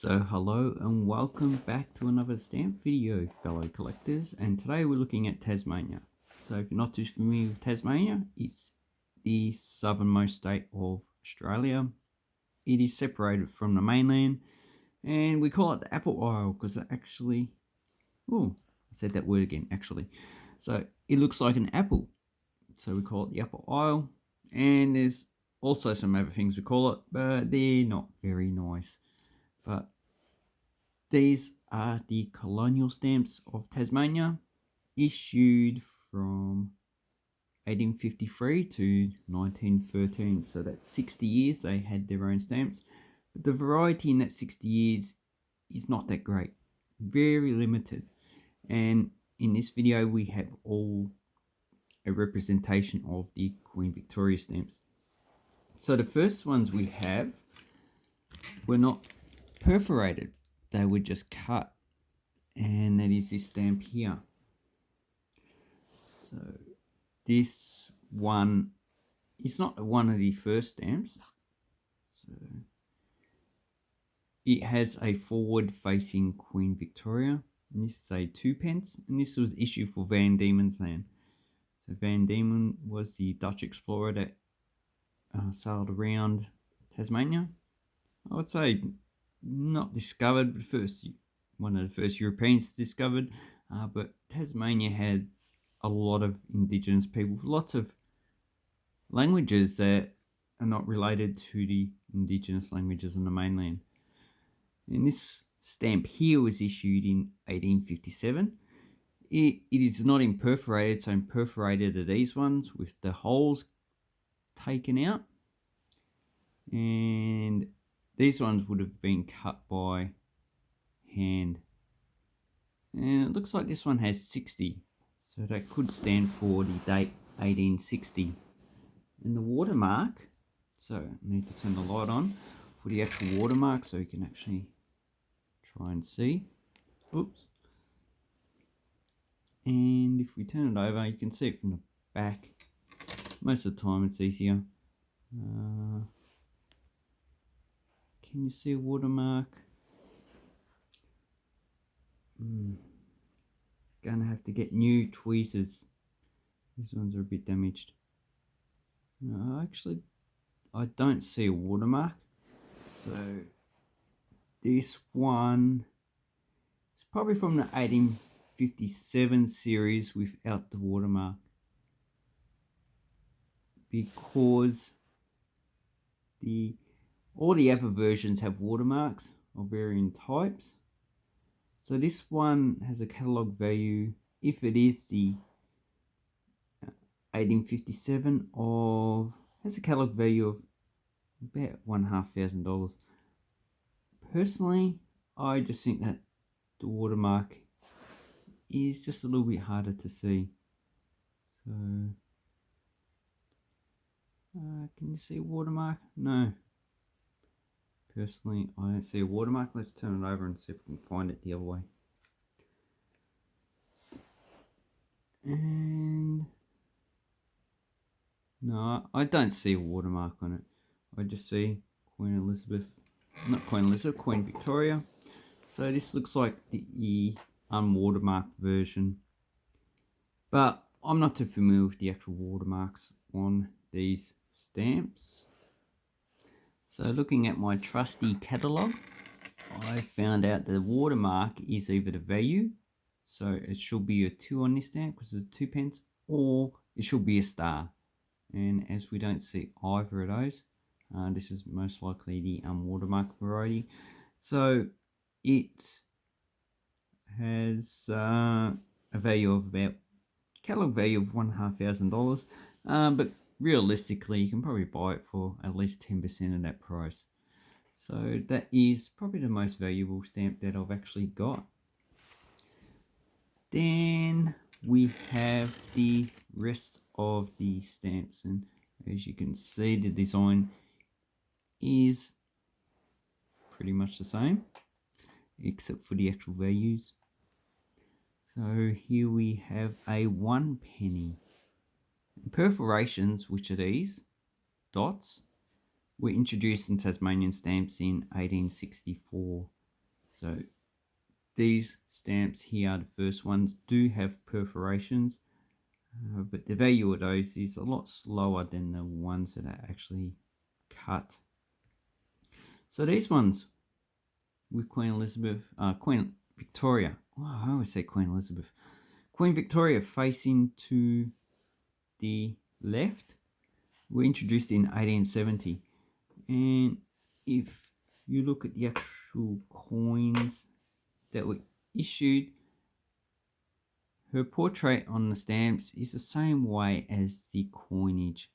So hello and welcome back to another stamp video, fellow collectors, and today we're looking at Tasmania. So if you're not too familiar with Tasmania, it's the southernmost state of Australia. It is separated from the mainland and we call it the Apple Isle because it actually, oh, I said that word again, actually. So it looks like an apple, so we call it the Apple Isle, and there's also some other things we call it, but they're not very nice. But these are the colonial stamps of Tasmania, issued from 1853 to 1913. So that's 60 years they had their own stamps. But the variety in that 60 years is not that great. Very limited. And in this video we have all a representation of the Queen Victoria stamps. So the first ones we have were not perforated. They were just cut, and that is this stamp here. So this one is not one of the first stamps. So it has a forward facing Queen Victoria, and this is a 2p, and this was issued for Van Diemen's Land. So Van Diemen was the Dutch explorer that sailed around Tasmania. I would say not discovered, but one of the first Europeans discovered. But Tasmania had a lot of indigenous people, lots of languages that are not related to the indigenous languages on the mainland. And this stamp here was issued in 1857. It is not imperforated, so imperforated are these ones with the holes taken out. And these ones would have been cut by hand. And it looks like this one has 60. So that could stand for the date 1860. And the watermark, so I need to turn the light on for the actual watermark so you can actually try and see. Oops. And if we turn it over, you can see it from the back. Most of the time it's easier. Can you see a watermark? Gonna have to get new tweezers. These ones are a bit damaged. No, actually, I don't see a watermark. So this one is probably from the 1857 series without the watermark, because all the other versions have watermarks of varying types. So this one has a catalogue value, if it is the 1857, has a catalogue value of about $1,500. Personally, I just think that the watermark is just a little bit harder to see. So, can you see a watermark? No. Personally, I don't see a watermark. Let's turn it over and see if we can find it the other way. And no, I don't see a watermark on it. I just see Queen Elizabeth, not Queen Elizabeth, Queen Victoria. So this looks like the unwatermarked version. But I'm not too familiar with the actual watermarks on these stamps. So looking at my trusty catalogue, I found out the watermark is either the value, so it should be a 2 on this stamp because it's 2p, or it should be a star. And as we don't see either of those, this is most likely the unwatermarked variety. So it has a value of about, catalogue value of $1,500, but realistically you can probably buy it for at least 10% of that price. So that is probably the most valuable stamp that I've actually got. Then we have the rest of the stamps, and as you can see the design is pretty much the same except for the actual values. So here we have a 1p. Perforations, which are these dots, were introduced in Tasmanian stamps in 1864. So these stamps here, the first ones, do have perforations, but the value of those is a lot slower than the ones that are actually cut. So these ones with Queen Elizabeth, Queen Victoria, oh, I always say Queen Elizabeth, Queen Victoria facing to the left, were introduced in 1870. And if you look at the actual coins that were issued, her portrait on the stamps is the same way as the coinage.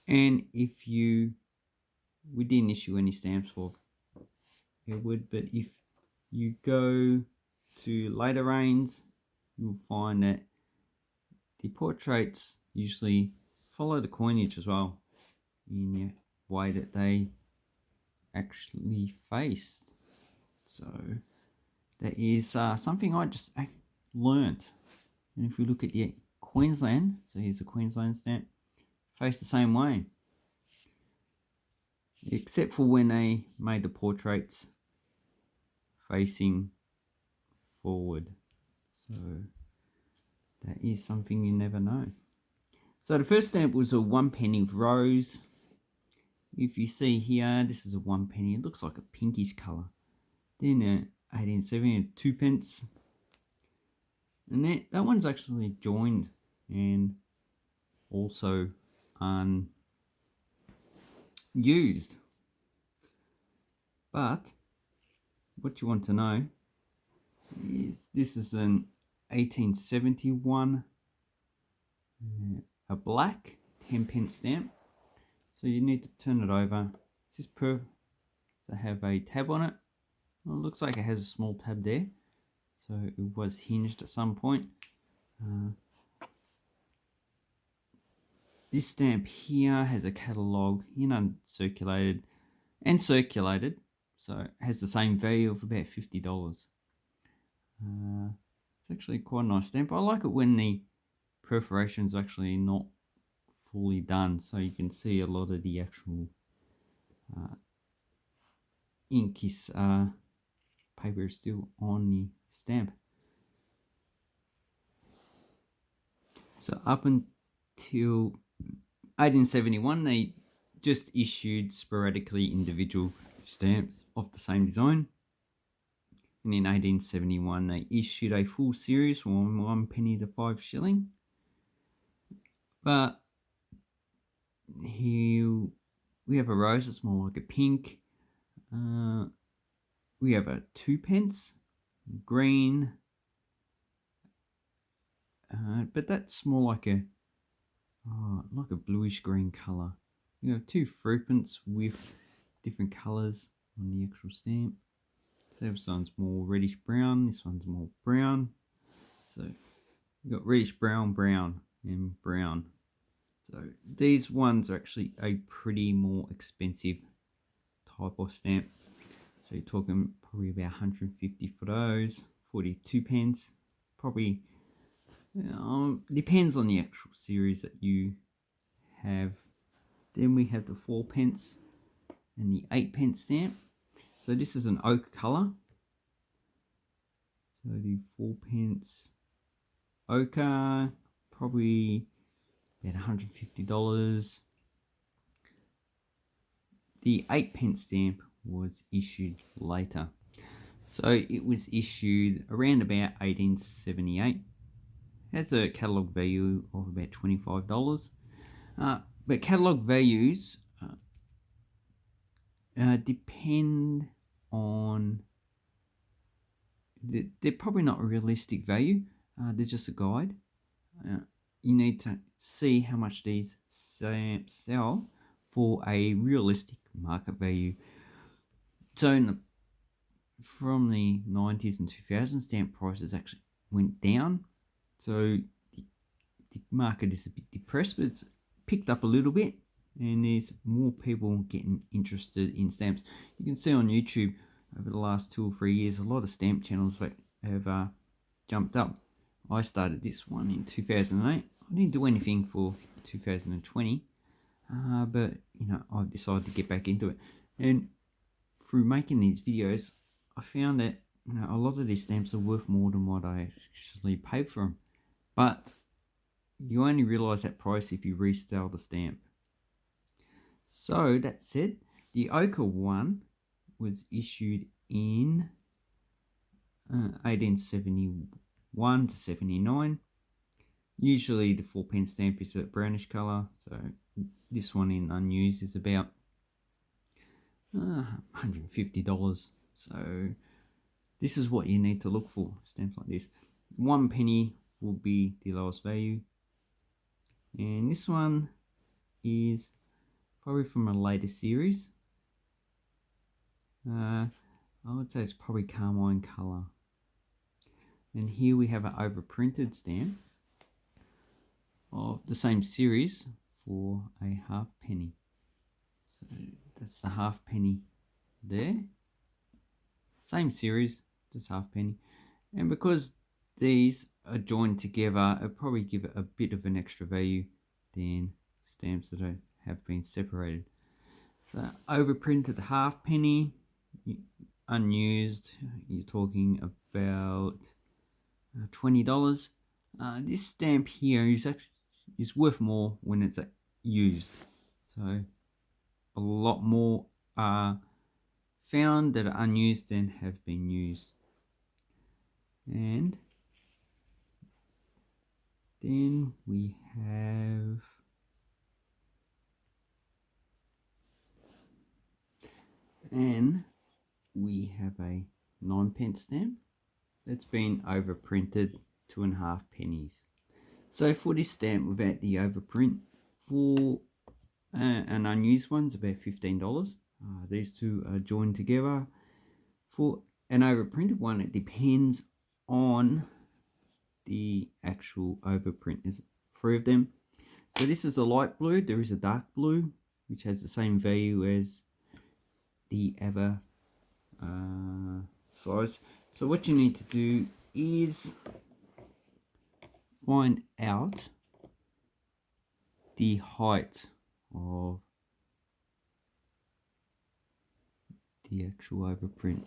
And if we didn't issue any stamps for Edward, but if you go to later reigns, you'll find that the portraits usually follow the coinage as well in the way that they actually faced. So that is something I just learnt. And if we look at the Queensland, so here's a Queensland stamp, face the same way, except for when they made the portraits facing forward. So that is something you never know. So the first stamp was a 1 penny rose. If you see here, this is a 1 penny. It looks like a pinkish colour. Then 1870, 2 pence. And that one's actually joined and also unused. But what you want to know is this is an 1871, a black 10 pence stamp. So you need to turn it over. This to have a tab on it. Well, it looks like it has a small tab there, so it was hinged at some point. This stamp here has a catalogue in uncirculated and circulated, so it has the same value of about $50. It's actually quite a nice stamp. I like it when the perforation's actually not fully done, so you can see a lot of the actual ink is paper is still on the stamp. So up until 1871, they just issued sporadically individual stamps of the same design. And in 1871, they issued a full series from 1 penny to 5 shilling. But here we have a rose that's more like a pink. We have a 2 pence, green, but that's more like a bluish green colour. We have 2 fruitpence with different colours on the actual stamp. So this one's more reddish brown, this one's more brown. So we've got reddish brown, brown, and brown. So these ones are actually a pretty more expensive type of stamp. So you're talking probably about 150 for those, 42 pence. Probably depends on the actual series that you have. Then we have the 4 pence and the 8 pence stamp. So this is an oak colour. So the 4 pence ochre, probably about $150. The 8 pence stamp was issued later. So it was issued around about 1878. Has a catalogue value of about $25. But catalogue values depend on, they're probably not a realistic value. They're just a guide. You need to see how much these stamps sell for a realistic market value. So from the 90s and 2000s, stamp prices actually went down. So the market is a bit depressed, but it's picked up a little bit, and there's more people getting interested in stamps. You can see on YouTube over the last 2 or 3 years, a lot of stamp channels that have jumped up. I started this one in 2008. I didn't do anything for 2020, but you know, I've decided to get back into it. And through making these videos, I found that a lot of these stamps are worth more than what I actually paid for them. But you only realise that price if you resell the stamp. So that said, the ochre one was issued in 1871 to 79. Usually the 4p stamp is a brownish colour, so this one in unused is about $150. So this is what you need to look for, stamps like this. 1 penny will be the lowest value, and this one is probably from a later series. I would say it's probably carmine colour. And here we have an overprinted stamp of the same series for a halfpenny. So that's the halfpenny there. Same series, just halfpenny. And because these are joined together, it'll probably give it a bit of an extra value than stamps that have been separated. So overprinted halfpenny, unused, you're talking about $20. This stamp here is worth more when it's used. So a lot more are found that are unused than have been used. And then we have a 9p stamp that's been overprinted 2.5 pennies. So for this stamp without the overprint, for an unused one's about $15. These two are joined together. For an overprinted one, it depends on the actual overprint. There's 3 of them. So this is a light blue. There is a dark blue, which has the same value as the other size. So what you need to do is find out the height of the actual overprint.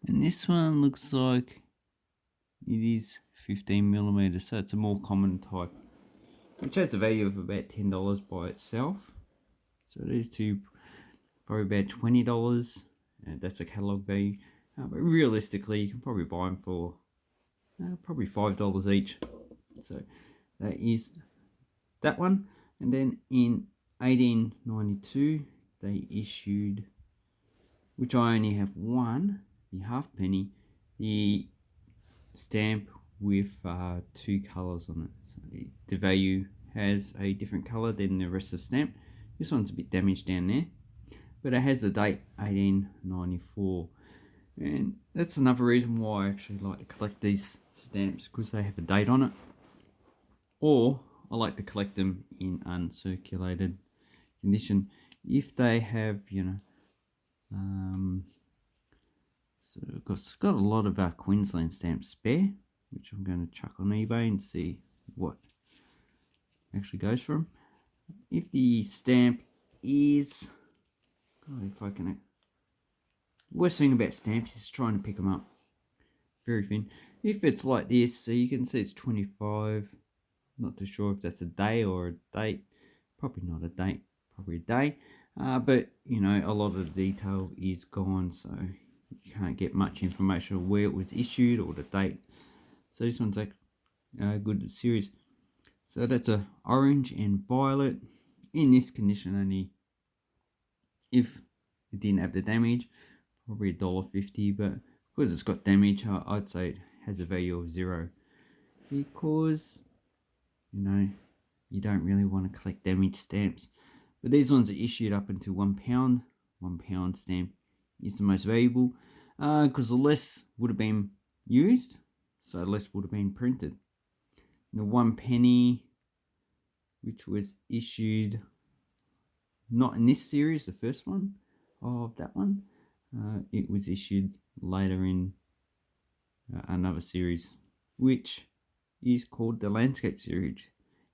And this one looks like it is 15mm, so it's a more common type, which has a value of about $10 by itself. So these two probably about $20, and that's a catalogue value. But realistically, you can probably buy them for probably $5 each. So that is that one. And then in 1892, they issued, which I only have one, the halfpenny, the stamp with 2 colours on it. So the value has a different colour than the rest of the stamp. This one's a bit damaged down there, but it has the date 1894. And that's another reason why I actually like to collect these stamps, because they have a date on it. Or I like to collect them in uncirculated condition if they have, so I've got a lot of Queensland stamps spare, which I'm going to chuck on eBay and see what actually goes for them. If the stamp is, God, if I can, worst thing about stamps is trying to pick them up. Very thin. If it's like this, so you can see it's 25. Not too sure if that's a day or a date. Probably not a date, probably a day. But a lot of the detail is gone, so you can't get much information on where it was issued or the date. So this one's a good series. So that's a orange and violet. In this condition only, if it didn't have the damage, probably $1.50, but because it's got damage, I'd say it has a value of 0, because you don't really want to collect damaged stamps. But these ones are issued up until £1. £1 stamp is the most valuable, because the less would have been used, so less would have been printed. The 1 penny, which was issued not in this series, the first one of that one, it was issued later in another series, which is called the landscape series,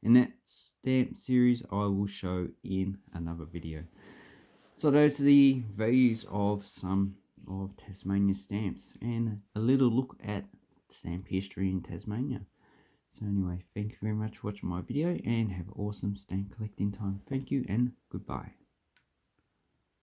and that stamp series I will show in another video. So those are the values of some of Tasmania stamps and a little look at stamp history in Tasmania. So anyway, thank you very much for watching my video and have awesome stamp collecting time. Thank you and goodbye.